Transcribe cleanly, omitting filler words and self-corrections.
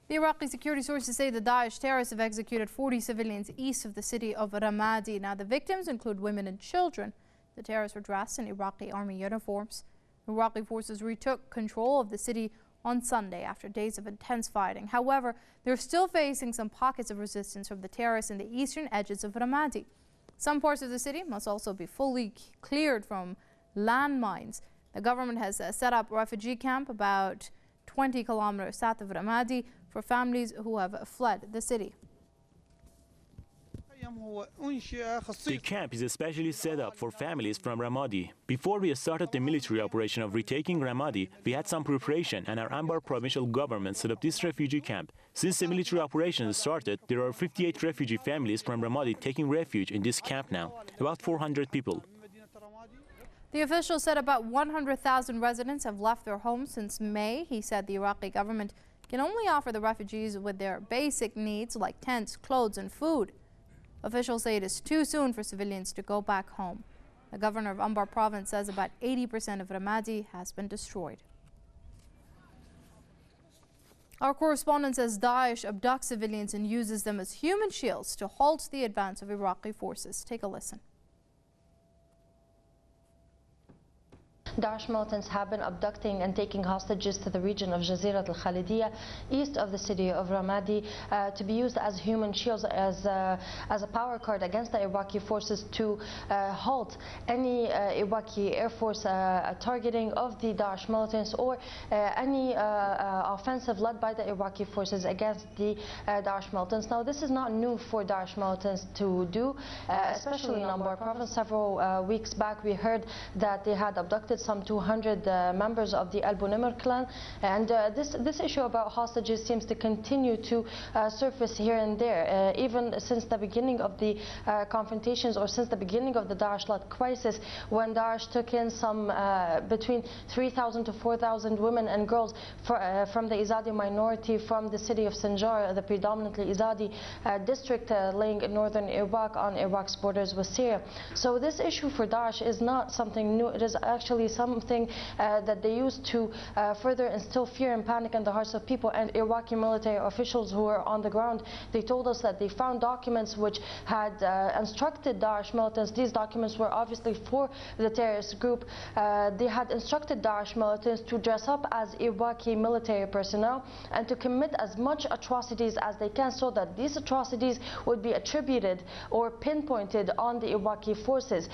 The Iraqi security sources say the Daesh terrorists have executed 40 civilians east of the city of Ramadi. Now, the victims include women and children. The terrorists were dressed in Iraqi army uniforms. Iraqi forces retook control of the city on Sunday after days of intense fighting. However, they're still facing some pockets of resistance from the terrorists in the eastern edges of Ramadi. Some parts of the city must also be fully cleared from landmines. The government has set up a refugee camp about 20 kilometers south of Ramadi for families who have fled the city. The camp is especially set up for families from Ramadi. Before we started the military operation of retaking Ramadi, we had some preparation, and our Anbar provincial government set up this refugee camp. Since the military operation started, there are 58 refugee families from Ramadi taking refuge in this camp now, about 400 people. The official said about 100,000 residents have left their homes since May. He said the Iraqi government can only offer the refugees with their basic needs like tents, clothes and food. Officials say it is too soon for civilians to go back home. The governor of Anbar province says about 80% of Ramadi has been destroyed. Our correspondent says Daesh abducts civilians and uses them as human shields to halt the advance of Iraqi forces. Take a listen. Daesh militants have been abducting and taking hostages to the region of Jazeera al-Khalidiyya, east of the city of Ramadi, to be used as human shields, as a power card against the Iraqi forces to halt any Iraqi Air Force targeting of the Daesh militants or any offensive led by the Iraqi forces against the Daesh militants. Now, this is not new for Daesh militants to do, especially in Anbar province. Several weeks back, we heard that they had abducted some 200 members of the Al-Bunimr clan, and this issue about hostages seems to continue to surface here and there, even since the beginning of the confrontations, or since the beginning of the Daesh-led crisis, when Daesh took in some between 3,000 to 4,000 women and girls from the Izadi minority from the city of Sinjar, the predominantly Izadi district laying in northern Iraq on Iraq's borders with Syria. So this issue for Daesh is not something new. It is actually something that they use to further instill fear and panic in the hearts of people. And Iraqi military officials who were on the ground, they told us that they found documents which had instructed Daesh militants. These documents were obviously for the terrorist group. They had instructed Daesh militants to dress up as Iraqi military personnel and to commit as much atrocities as they can, so that these atrocities would be attributed or pinpointed on the Iraqi forces.